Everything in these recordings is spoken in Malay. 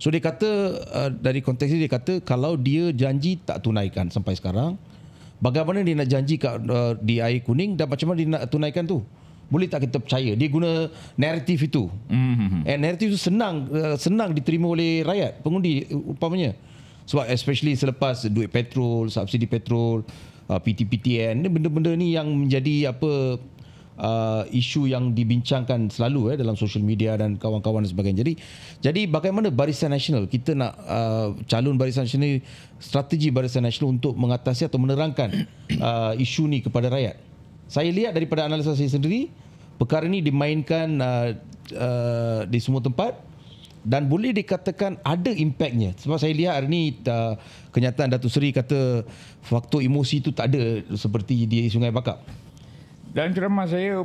So dia kata dari konteks ini, dia kata kalau dia janji tak tunaikan sampai sekarang, bagaimana dia nak janji di air kuning dan macam mana dia nak tunaikan tu? Boleh tak kita percaya? Dia guna naratif itu. And naratif itu senang diterima oleh rakyat, pengundi umpamanya. Sebab especially selepas duit petrol, subsidi petrol, PT-PTN, benda-benda ni yang menjadi isu yang dibincangkan selalu dalam social media dan kawan-kawan dan sebagainya. Jadi bagaimana Barisan Nasional, kita nak calon Barisan Nasional, strategi Barisan Nasional untuk mengatasi atau menerangkan isu ni kepada rakyat? Saya lihat daripada analisa saya sendiri, perkara ini dimainkan di semua tempat dan boleh dikatakan ada impaknya. Sebab saya lihat hari ini kenyataan Datuk Seri kata faktor emosi itu tak ada seperti di Sungai Bakap. Dalam ceramah saya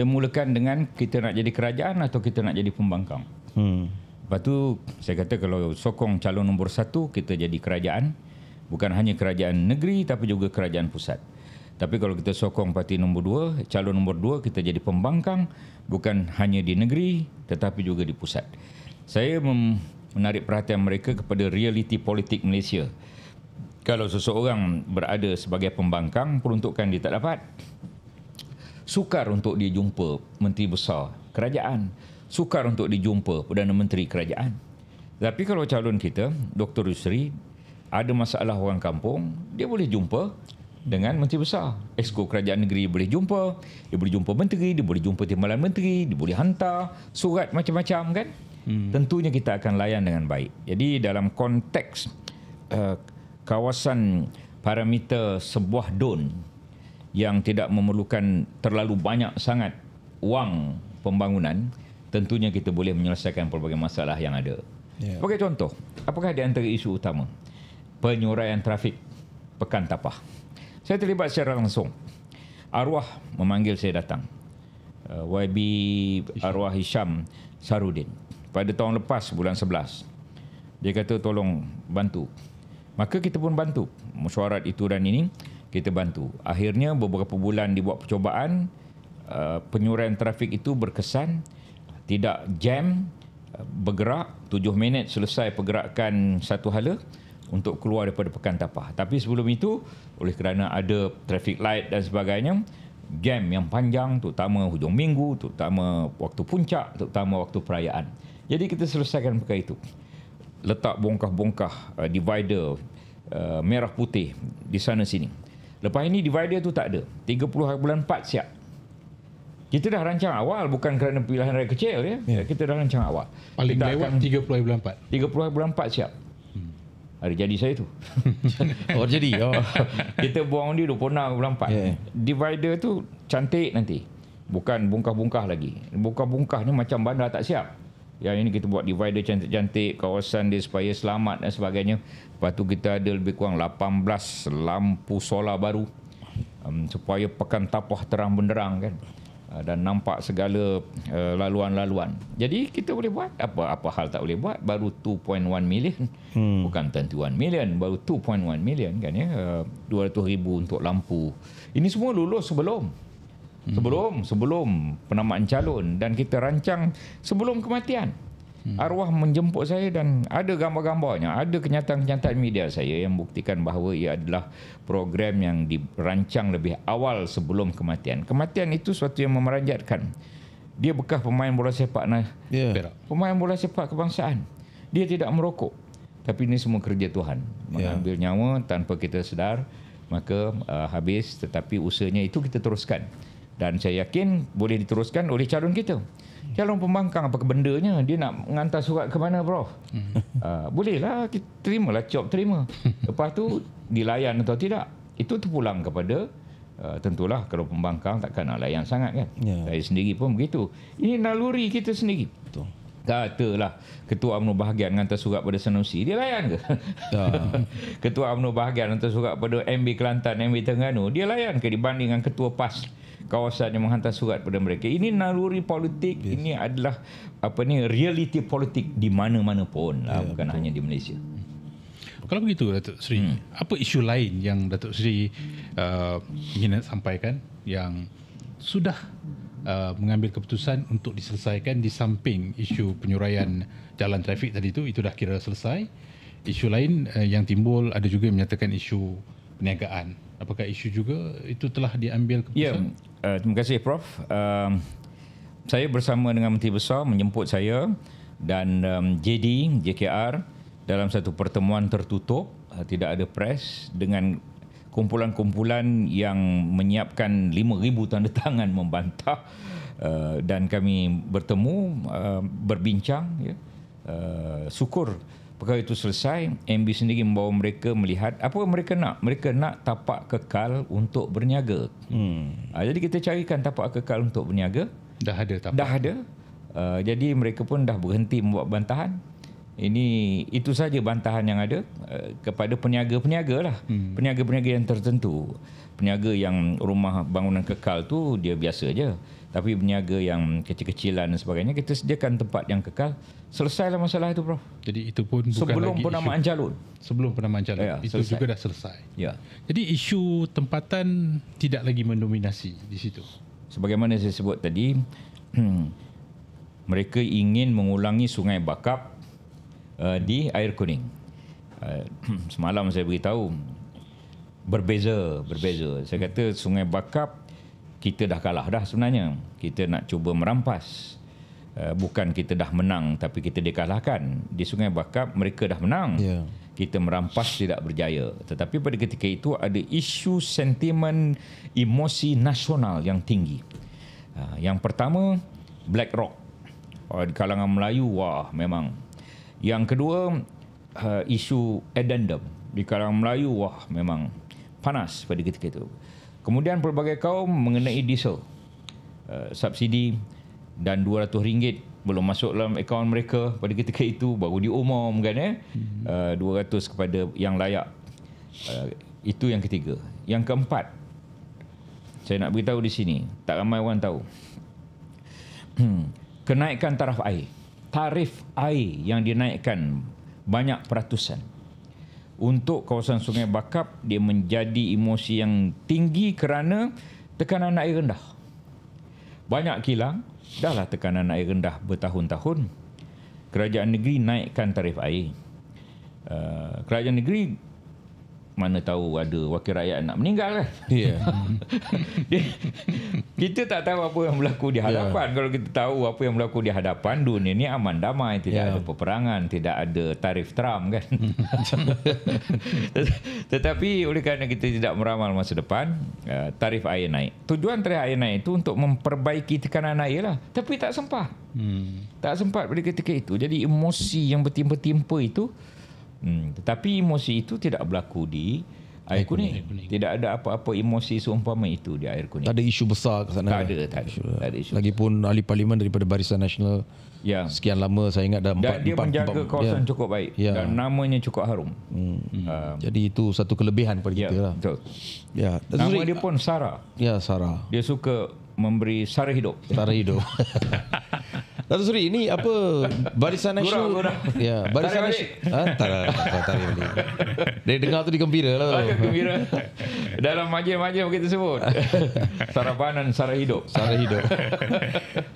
mulakan dengan kita nak jadi kerajaan atau kita nak jadi pembangkang. Lepas tu saya kata kalau sokong calon nombor 1 kita jadi kerajaan, bukan hanya kerajaan negeri tapi juga kerajaan pusat. Tapi kalau kita sokong parti nombor 2, calon nombor 2, kita jadi pembangkang bukan hanya di negeri tetapi juga di pusat. Saya menarik perhatian mereka kepada realiti politik Malaysia. Kalau seseorang berada sebagai pembangkang, peruntukan dia tak dapat. Sukar untuk dia jumpa Menteri Besar Kerajaan. Sukar untuk dijumpa Perdana Menteri Kerajaan. Tapi kalau calon kita, Dr. Yusri, ada masalah orang kampung, dia boleh jumpa dengan Menteri Besar. Exco Kerajaan Negeri boleh jumpa, dia boleh jumpa Menteri, dia boleh jumpa Timbalan Menteri, dia boleh hantar surat macam-macam kan. Tentunya kita akan layan dengan baik. Jadi dalam konteks kawasan parameter sebuah DUN yang tidak memerlukan terlalu banyak sangat wang pembangunan, tentunya kita boleh menyelesaikan pelbagai masalah yang ada. Sebagai contoh, apakah di antara isu utama? Penyuraian trafik Pekan Tapah. Saya terlibat secara langsung. Arwah memanggil saya datang. YB Arwah Hisham Sarudin. Pada tahun lepas, bulan 11. Dia kata tolong bantu. Maka kita pun bantu. Mesyuarat itu dan ini, kita bantu. Akhirnya beberapa bulan dibuat percubaan, penyuraian trafik itu berkesan, tidak jam, bergerak, 7 minit selesai pergerakan satu hala untuk keluar daripada Pekan Tapah. Tapi sebelum itu, oleh kerana ada traffic light dan sebagainya, jam yang panjang, terutama hujung minggu, terutama waktu puncak, terutama waktu perayaan. Jadi kita selesaikan perkara itu. Letak bongkah-bongkah divider merah putih di sana sini. Lepas ini divider tu tak ada. 30 bulan 4 siap. Kita dah rancang awal, bukan kerana pilihan raya kecil ya. Kita dah rancang awal. Paling lewat 30 bulan 4. 30 bulan 4 siap. Hari jadi saya tu. Jadi. Kita buang undi 26 bulan 4. Divider tu cantik nanti. Bukan bongkah-bongkah lagi. Bongkah-bongkah ni macam bandar tak siap. Yang ini kita buat divider cantik-cantik, kawasan dia supaya selamat dan sebagainya. Lepas tu kita ada lebih kurang 18 lampu solar baru supaya Pekan Tapah terang benderang kan. Dan nampak segala laluan-laluan. Jadi kita boleh buat apa hal tak boleh buat. Baru 2.1 million, bukan 21 million, baru 2.1 million kan ya. 200,000 untuk lampu. Ini semua lulus sebelum penamaan calon, dan kita rancang sebelum kematian. Arwah menjemput saya dan ada gambar-gambarnya, ada kenyataan-kenyataan media saya yang buktikan bahawa ia adalah program yang dirancang lebih awal sebelum kematian. Kematian itu suatu yang memeranjatkan. Dia bekas pemain bola sepak pemain bola sepak kebangsaan. Dia tidak merokok. Tapi ini semua kerja Tuhan. Mengambil nyawa tanpa kita sedar, maka habis, tetapi usahanya itu kita teruskan. Dan saya yakin boleh diteruskan oleh calon kita. Calon pembangkang apa bendanya, dia nak mengantar surat ke mana, Prof? Bolehlah, kita terimalah, terima. Lepas tu dilayan atau tidak, itu terpulang kepada tentulah kalau pembangkang takkan nak layan sangat kan. Saya sendiri pun begitu. Ini naluri kita sendiri. Betul. Katalah Ketua UMNO Bahagian hantar surat pada Sanusi, dia layan ke? Ketua UMNO Bahagian hantar surat pada MB Kelantan, MB Terengganu, dia layan ke dibanding dengan Ketua PAS kawasan yang menghantar surat pada mereka? Ini naluri politik. Ini adalah realiti politik di mana-mana pun lah, bukan hanya di Malaysia. Kalau begitu Datuk Seri, apa isu lain yang Datuk Seri ingin sampaikan yang sudah mengambil keputusan untuk diselesaikan di samping isu penyuraian jalan trafik tadi itu dah kira selesai. Isu lain yang timbul ada juga yang menyatakan isu perniagaan. Apakah isu juga itu telah diambil keputusan? Ya, terima kasih Prof. Saya bersama dengan Menteri Besar menjemput saya dan JKR dalam satu pertemuan tertutup, tidak ada press, dengan kumpulan-kumpulan yang menyiapkan 5,000 tanda tangan membantah, dan kami bertemu, berbincang, ya. Syukur perkara itu selesai. MB sendiri membawa mereka melihat apa mereka nak. Mereka nak tapak kekal untuk berniaga. Jadi kita carikan tapak kekal untuk berniaga. Dah ada tapak. Dah ada. Jadi mereka pun dah berhenti membuat bantahan. Itu saja bantahan yang ada kepada peniaga-peniaga lah. Peniaga-peniaga yang tertentu. Peniaga yang rumah bangunan kekal tu dia biasa je. Tapi peniaga yang kecil-kecilan dan sebagainya, kita sediakan tempat yang kekal. Selesailah masalah itu, Prof. Jadi itu pun bukan sebelum lagi penamaan isu. calon. Sebelum penamaan calon. Ya, itu selesai. juga dah selesai. Ya. Jadi isu tempatan tidak lagi mendominasi di situ. Sebagaimana saya sebut tadi, mereka ingin mengulangi Sungai Bakap di Air Kuning. Semalam saya beritahu berbeza. Saya kata Sungai Bakap kita dah kalah dah sebenarnya. Kita nak cuba merampas. Bukan kita dah menang tapi kita dikalahkan. Di Sungai Bakap mereka dah menang. Yeah. Kita merampas tidak berjaya. Tetapi pada ketika itu ada isu sentimen emosi nasional yang tinggi. Yang pertama, Black Rock. Di kalangan Melayu, wah memang. Yang kedua, isu addendum. Di kalangan Melayu, wah memang panas pada ketika itu. Kemudian pelbagai kaum mengenai diesel. Subsidi dan RM200 belum masuk dalam akaun mereka pada ketika itu, baru diumumkan 200 kepada yang layak. Itu yang ketiga. Yang keempat, saya nak beritahu di sini, tak ramai orang tahu. Kenaikan taraf air. Tarif air yang dinaikkan banyak peratusan. Untuk kawasan Sungai Bakap, dia menjadi emosi yang tinggi kerana tekanan air rendah. Banyak kilang, dahlah tekanan air rendah bertahun-tahun. Kerajaan negeri naikkan tarif air. Kerajaan negeri mana tahu ada wakil rakyat nak meninggal kan? Yeah. Kita tak tahu apa yang berlaku di hadapan. Kalau kita tahu apa yang berlaku di hadapan, dunia ni aman damai, tidak ada peperangan, tidak ada tarif Trump kan. Tetapi oleh kerana kita tidak meramal masa depan, tarif air naik. Tujuan tarif air naik itu untuk memperbaiki tekanan air lah. Tapi tak sempat. Tak sempat pada ketika itu. Jadi emosi yang bertimpa-timpa itu, tetapi emosi itu tidak berlaku di Air Kuning. Tidak ada apa-apa emosi seumpama itu di Air Kuning. Tak ada isu besar ke sana. Tak ada isu. Lagipun ahli parlimen daripada Barisan Nasional, ya, sekian lama saya ingat dah dan dia menjaga kawasan cukup baik, dan namanya cukup harum. Jadi itu satu kelebihan pada kita lah. Betul. Ya. Nama dia pun Sarah. Ya, Sarah. Dia suka memberi sara hidup. Sara hidup. Datuk Seri, ini apa Barisan Nasional? Gurau. Ya, Barisan Nasional. Tarik balik. Dia dengar tu digembira lah. Gembira. Dalam majlis-majlis kita sebut. Sarabanan sara hidup. Sara hidup.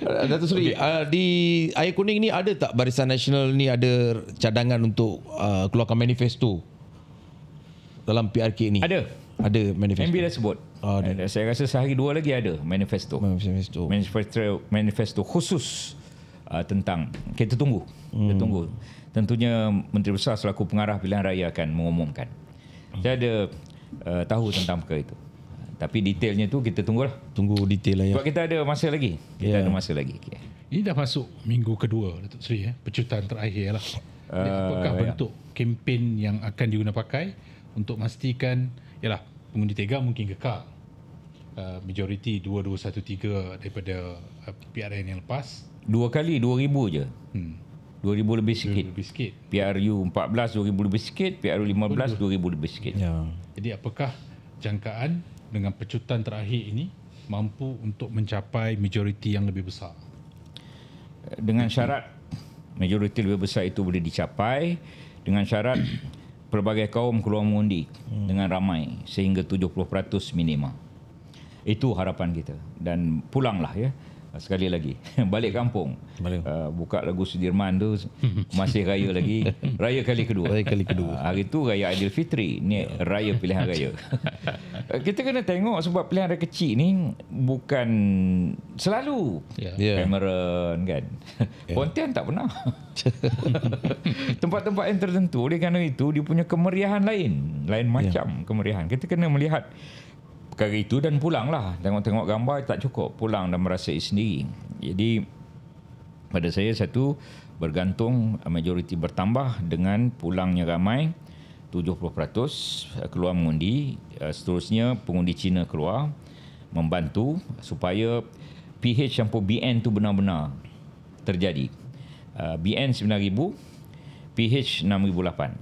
Datuk Seri, di Air Kuning ni ada tak Barisan Nasional ni ada cadangan untuk keluarkan manifesto dalam PRK ni? Ada manifesto. MB dah sebut. Saya rasa sehari dua lagi ada manifesto khusus tentang kita tunggu. Kita tunggu. Tentunya Menteri Besar selaku pengarah pilihan raya akan mengumumkan. Saya ada tahu tentang perkara itu. Tapi detailnya tu kita tunggulah. Tunggu detail lah ya. Sebab kita ada masa lagi. Ada masa lagi. Okay. Ini dah masuk minggu kedua, Datuk Seri, pecutan terakhir lah. Apakah bentuk kempen yang akan diguna pakai untuk memastikan pengundi tega mungkin kekal? Majoriti 2213 daripada PRN yang lepas. 2 kali 2,000 je. 2,000 lebih sikit. PRU 14 2,000 lebih sikit, PRU 15 2,000 lebih sikit. Ya. Jadi apakah jangkaan dengan pecutan terakhir ini mampu untuk mencapai majoriti yang lebih besar? Dengan syarat majoriti lebih besar itu boleh dicapai, dengan syarat pelbagai kaum keluar mengundi dengan ramai sehingga 70% minima. Itu harapan kita. Dan pulanglah ya. Sekali lagi balik kampung, buka lagu Sudirman tu, masih raya lagi, raya kali kedua. Hari tu raya Aidilfitri, ni raya pilihan raya. Kita kena tengok sebab pilihan raya kecil ni bukan selalu Cameron kan. Pontian tak pernah. Tempat-tempat yang tertentu, oleh kerana itu dia punya kemeriahan lain macam kemeriahan. Kita kena melihat perkara itu dan pulanglah. Tengok-tengok gambar tak cukup, pulang dan merasai sendiri. Jadi pada saya satu, bergantung majoriti bertambah dengan pulangnya ramai 70% keluar mengundi. Seterusnya pengundi Cina keluar membantu supaya PH campur BN tu benar-benar terjadi. BN 9,000, PH 6,008.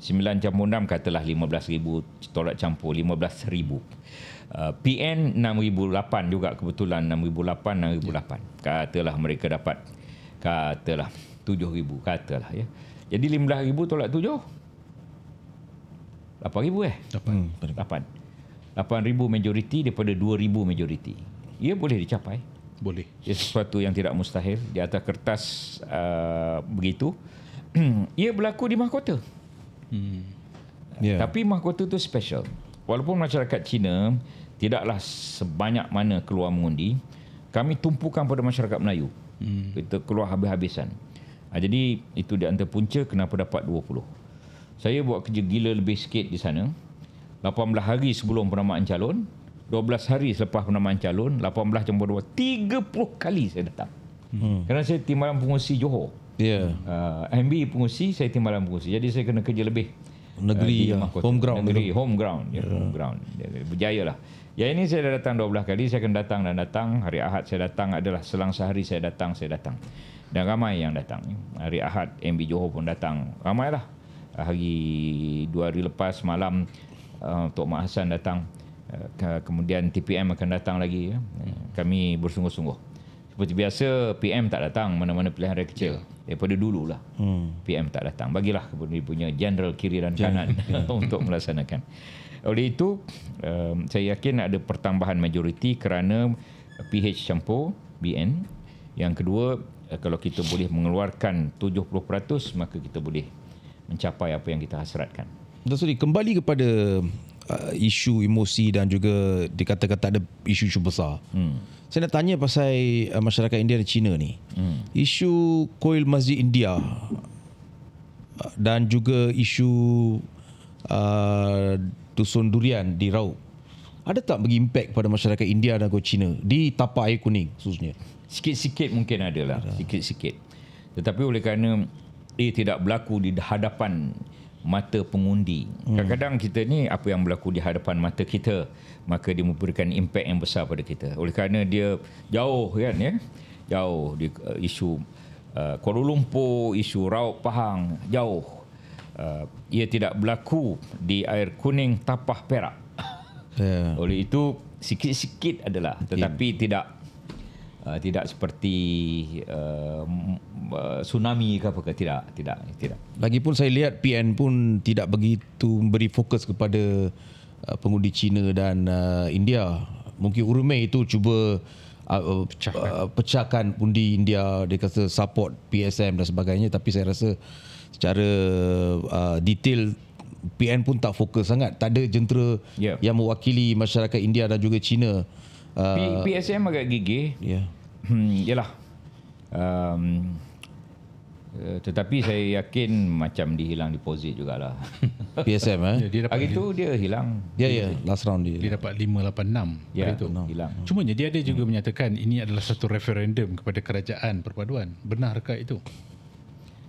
9 campur 6 katalah 15,000, tolak campur 15,000. PN 6,008 juga, kebetulan 6,008, 6,008. Katalah mereka dapat, katalah 7,000, katalah ya. Jadi 15,000 tolak 7, 8,000 8. 8,000 majoriti daripada 2,000 majoriti. Ia boleh dicapai. Boleh. Ia sesuatu yang tidak mustahil. Di atas kertas begitu. Ia berlaku di mahkota. Tapi mahkota tu special. Walaupun masyarakat Cina tidaklah sebanyak mana keluar mengundi, kami tumpukan pada masyarakat Melayu. Kita keluar habis-habisan. Jadi itu di antara punca kenapa dapat 20. Saya buat kerja gila lebih sikit di sana. 18 hari sebelum penamaan calon, 12 hari selepas penamaan calon, 18 campur 2, 30 kali saya datang. Kerana saya timbalan pengurusi Johor. MB pengurusi, saya timbalan pengurusi. Jadi saya kena kerja lebih negeri, home ground. Home ground. Berjaya lah. Yang ini saya dah datang 12 kali. Saya akan datang dan datang. Hari Ahad saya datang adalah selang sehari saya datang. Dan ramai yang datang. Hari Ahad MB Johor pun datang. Ramailah. Hari 2 hari lepas malam Tok Mak Hassan datang. Kemudian TPM akan datang lagi. Kami bersungguh-sungguh. Seperti biasa PM tak datang mana-mana pilihan raya kecil. Daripada dululah PM tak datang. Bagilah kepada dia punya general kiri dan kanan untuk melaksanakan. Oleh itu saya yakin ada pertambahan majoriti kerana PH campur BN. Yang kedua, kalau kita boleh mengeluarkan 70%, maka kita boleh mencapai apa yang kita hasratkan. Sorry, kembali kepada isu emosi dan juga dikata-kata ada isu-isu besar. Saya nak tanya pasal masyarakat India dan Cina ni. Isu Koil Masjid India dan juga isu Dusun Durian di Raub. Ada tak bagi impak pada masyarakat India dan Cina di tapak air kuning khususnya? Sikit-sikit mungkin adalah, sikit-sikit. Tetapi oleh kerana ia tidak berlaku di hadapan mata pengundi. Kadang-kadang kita ni apa yang berlaku di hadapan mata kita, maka dia memberikan impak yang besar pada kita. Oleh kerana dia jauh kan ya. Jauh di isu Kuala Lumpur, isu Raub Pahang, jauh. Ia tidak berlaku di air kuning Tapah Perak. Oleh itu sikit-sikit adalah, tetapi tidak seperti tsunami ke apa ke, tidak. Lagipun saya lihat PN pun tidak begitu beri fokus kepada pengundi Cina dan India. Mungkin Urmei itu cuba pecahkan undi India, dia kata support PSM dan sebagainya, tapi saya rasa secara detail PN pun tak fokus sangat. Tak ada jentera yang mewakili masyarakat India dan juga Cina. PSM agak gigih. Yalah. Tetapi saya yakin macam dihilang deposit jugalah. PSM hari itu dia hilang. Last round dia dapat 586 itu hilang. Cumanya dia ada juga menyatakan ini adalah satu referendum kepada kerajaan perpaduan. Benarkah itu?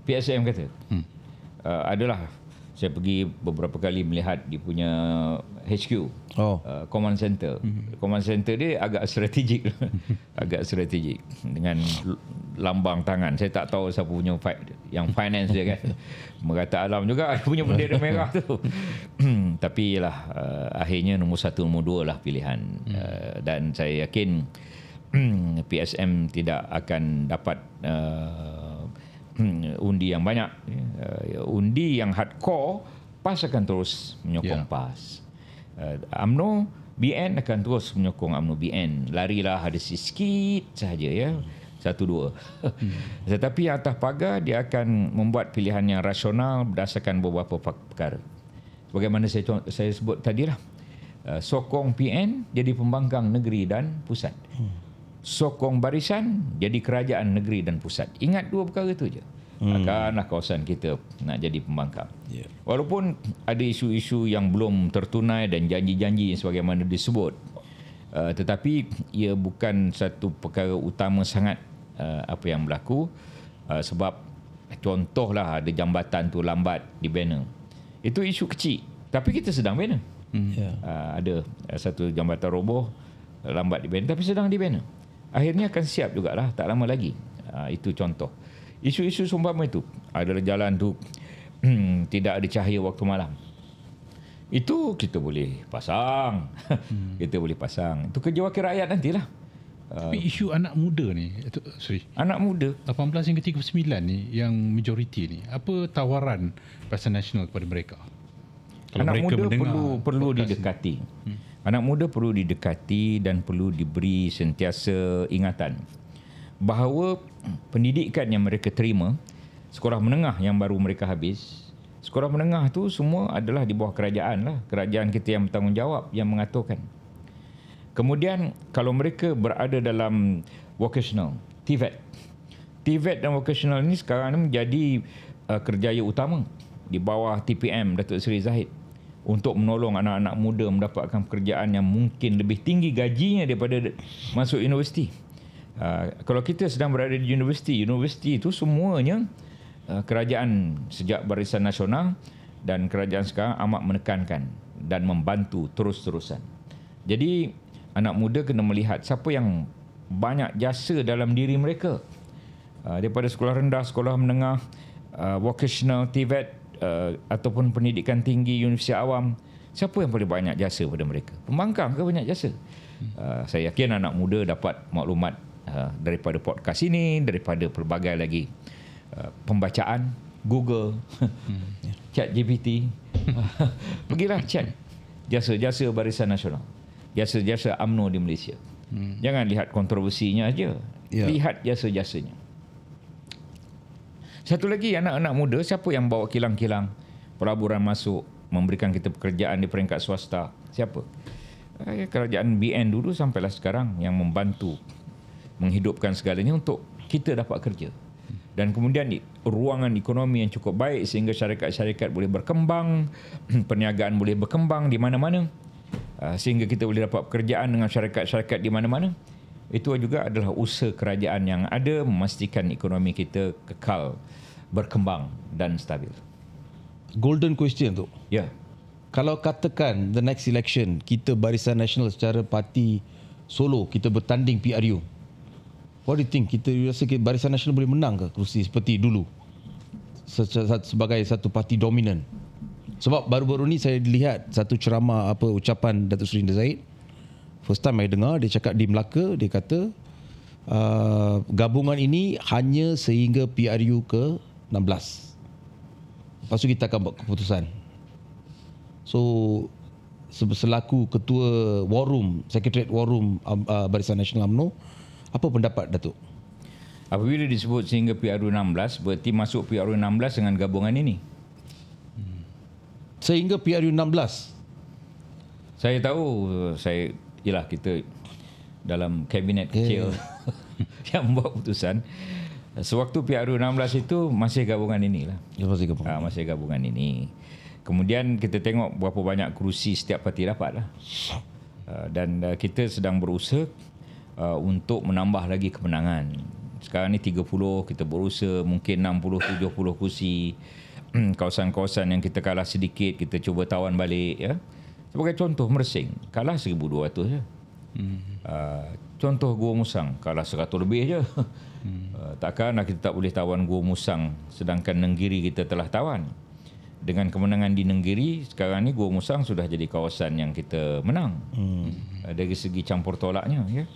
PSM kata adalah. Saya pergi beberapa kali melihat dia punya HQ, command center. Command center dia agak strategik. Agak strategik dengan lambang tangan. Saya tak tahu siapa punya yang finance dia kan. Merata alam juga dia punya bendera merah tu. Tapi yalah, akhirnya nombor 1, nombor 2 lah pilihan. Dan saya yakin PSM tidak akan dapat undi yang banyak. Undi yang hardcore, PAS akan terus menyokong PAS. UMNO BN akan terus menyokong UMNO BN. Larilah ada sikit sahaja ya. 1-2. Tetapi atas pagar dia akan membuat pilihan yang rasional berdasarkan beberapa perkara. Sebagaimana saya sebut tadilah. Sokong PN jadi pembangkang negeri dan pusat. Sokong barisan jadi kerajaan negeri dan pusat. Ingat dua perkara itu je. Akanlah kawasan kita nak jadi pembangkang. Walaupun ada isu-isu yang belum tertunai dan janji-janji sebagaimana disebut, tetapi ia bukan satu perkara utama sangat apa yang berlaku, sebab contohlah ada jambatan tu lambat dibina. Itu isu kecil, tapi kita sedang bina. Ada satu jambatan roboh lambat dibina, tapi sedang dibina. Akhirnya akan siap jugalah tak lama lagi. Itu contoh. Isu-isu seumpama itu, ada jalan tu tidak ada cahaya waktu malam. Itu kita boleh pasang. Kita boleh pasang. Itu kerja wakil rakyat nantilah. Tapi isu anak muda ni, anak muda 18 hingga 39 ni yang majoriti ni, apa tawaran Barisan Nasional kepada mereka? Kalau anak muda perlu didekati. Anak muda perlu didekati dan perlu diberi sentiasa ingatan bahawa pendidikan yang mereka terima, sekolah menengah yang baru mereka habis, sekolah menengah tu semua adalah di bawah kerajaan lah. Kerajaan kita yang bertanggungjawab yang mengaturkan. Kemudian kalau mereka berada dalam vocational, TVET. TVET dan vocational ini sekarang ini menjadi kerjaya utama di bawah TPM Datuk Seri Zahid untuk menolong anak-anak muda mendapatkan pekerjaan yang mungkin lebih tinggi gajinya daripada masuk universiti. Kalau kita sedang berada di universiti itu semuanya kerajaan sejak Barisan Nasional dan kerajaan sekarang amat menekankan dan membantu terus-terusan. Jadi anak muda kena melihat siapa yang banyak jasa dalam diri mereka, daripada sekolah rendah, sekolah menengah, vocational, TVET, ataupun pendidikan tinggi, universiti awam. Siapa yang paling banyak jasa pada mereka? Pembangkang ke banyak jasa? Saya yakin anak muda dapat maklumat daripada podcast ini, daripada pelbagai lagi pembacaan Google, ChatGPT. Pergilah chat jasa-jasa Barisan Nasional, jasa-jasa UMNO di Malaysia. Jangan lihat kontroversinya aja, lihat jasa-jasanya. Satu lagi, anak-anak muda, siapa yang bawa kilang-kilang pelaburan masuk, memberikan kita pekerjaan di peringkat swasta? Siapa? Kerajaan BN dulu sampailah sekarang yang membantu menghidupkan segalanya untuk kita dapat kerja. Dan kemudian ruangan ekonomi yang cukup baik sehingga syarikat-syarikat boleh berkembang, perniagaan boleh berkembang di mana-mana, sehingga kita boleh dapat pekerjaan dengan syarikat-syarikat di mana-mana. Itu juga adalah usaha kerajaan yang ada memastikan ekonomi kita kekal berkembang dan stabil. Golden question tu. Ya. Kalau katakan the next election kita Barisan Nasional secara parti solo, kita bertanding PRU, what do you think? Kita rasa Barisan Nasional boleh menang ke kerusi seperti dulu sebagai satu parti dominan? Sebab baru-baru ni saya lihat satu ceramah ucapan Datuk Seri Zahid. First time saya dengar dia cakap di Melaka, dia kata gabungan ini hanya sehingga PRU ke 16. Lepas tu kita akan buat keputusan. So selaku ketua War Room, Secretariat War Room Barisan Nasional UMNO, apa pendapat Datuk? Apabila disebut sehingga PRU 16, berarti masuk PRU 16 dengan gabungan ini. Sehingga PRU 16. Saya tahu, ialah kita dalam kabinet kecil yang membuat keputusan. Sewaktu PRU 16 itu masih gabungan inilah. Masih gabungan ini. Kemudian kita tengok berapa banyak kerusi setiap parti dapat lah. Dan kita sedang berusaha untuk menambah lagi kemenangan. Sekarang ni 30, kita berusaha mungkin 60-70 kursi. Kawasan-kawasan yang kita kalah sedikit, kita cuba tawan balik ya. Sebagai contoh, Mersing kalah 1,200 je. Contoh Gua Musang kalah 100 lebih je. Takkanlah kita tak boleh tawan Gua Musang sedangkan Nenggiri kita telah tawan. Dengan kemenangan di Nenggiri, sekarang ni Gua Musang sudah jadi kawasan yang kita menang. Dari segi campur tolaknya ya.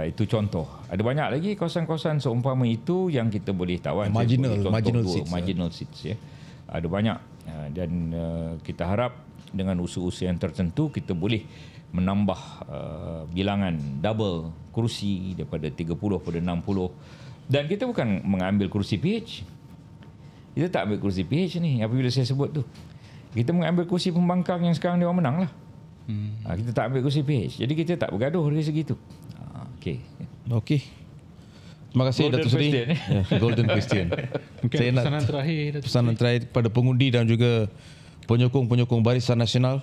Itu contoh. Ada banyak lagi kawasan-kawasan seumpama itu yang kita boleh tawan. Marginal seats ya. Ada banyak dan kita harap dengan usaha-usaha yang tertentu kita boleh menambah bilangan double kerusi daripada 30 pada 60. Dan kita bukan mengambil kerusi PH. Kita tak ambil kerusi PH ni apabila saya sebut tu. Kita mengambil kerusi pembangkang yang sekarang dia orang menang lah. Kita tak ambil kerusi PH. Jadi kita tak bergaduh dari segi tu. Okey. Terima kasih Datuk Seri. Golden question. Mungkin Saya nak pesanan terakhir, Datuk pesanan terakhir kepada pengundi dan juga penyokong-penyokong Barisan Nasional.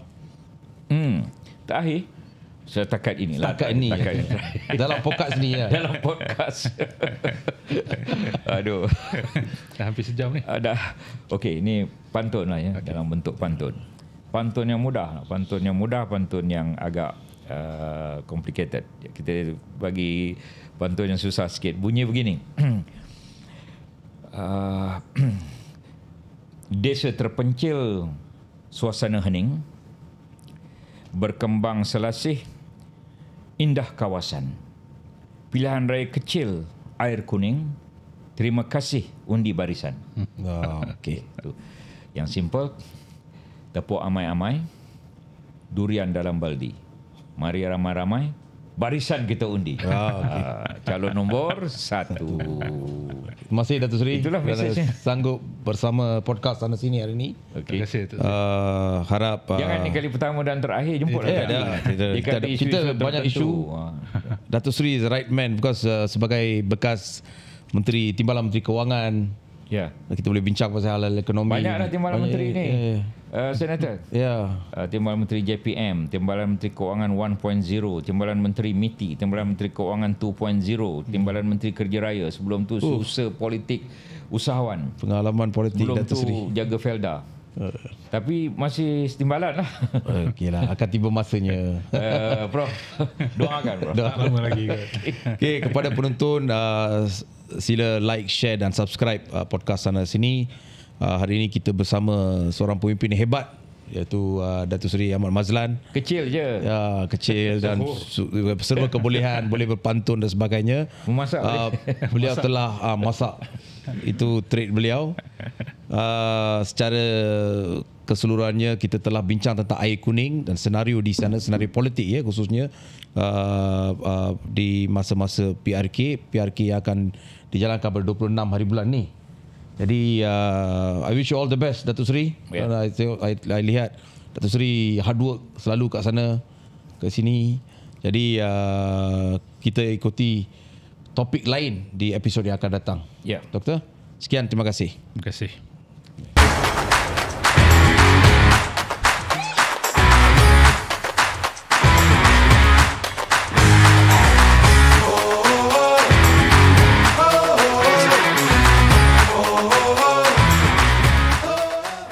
Terakhir setakat inilah. Setakat ini. Dalam podcast ni ya. Dalam podcast. Aduh. Dah hampir sejam ni. Dah. Okey, ini pantun lah ya, dalam bentuk pantun. Pantun yang mudah, pantun yang agak complicated. Kita bagi pantun yang susah sikit. Bunyi begini. Desa terpencil, suasana hening, berkembang selasih, indah kawasan. Pilihan raya kecil, air kuning. Terima kasih undi barisan. Okey. Yang simple, tepuk amai-amai, durian dalam baldi. Mari ramai-ramai, barisan kita undi. Calon nombor 1. Terima kasih Datuk Seri. Itulah mesejnya. Sanggup bersama podcast sana sini hari ini. Terima kasih. Harap Jangan ni kali pertama dan terakhir jemput kita banyak isu. Datuk Seri is the right man because sebagai bekas Menteri Timbalan Menteri Kewangan, kita boleh bincang pasal hal ekonomi. Banyaklah Timbalan Menteri ni. Senator. Timbalan Menteri JPM, Timbalan Menteri Kewangan 1.0, Timbalan Menteri MITI, Timbalan Menteri Kewangan 2.0, Timbalan Menteri Kerja Raya. Sebelum tu susah politik usahawan. Pengalaman politik Datuk Seri. Sebelum tu jaga Felda. Tapi masih timbalan lah. Okeylah, akan tiba masanya. Prof, doakan Prof. Tak lama lagi. Okey, kepada penonton, sila like, share dan subscribe podcast sana sini. Hari ini kita bersama seorang pemimpin yang hebat, iaitu Datuk Seri Ahmad Mazlan. Kecil je. Ya, kecil dan serba kebolehan, boleh berpantun dan sebagainya. Memasak. Beliau telah masak. Itu trait beliau. Secara keseluruhannya kita telah bincang tentang air kuning dan senario di sana, senario politik ya khususnya di masa-masa PRK yang akan dijalankan pada 26 hari bulan ni. Jadi I wish you all the best Datuk Seri. I lihat Datuk Seri hard work selalu kat sana ke sini. Jadi kita ikuti topik lain di episod yang akan datang. Ya. Doktor, sekian, terima kasih. Terima kasih.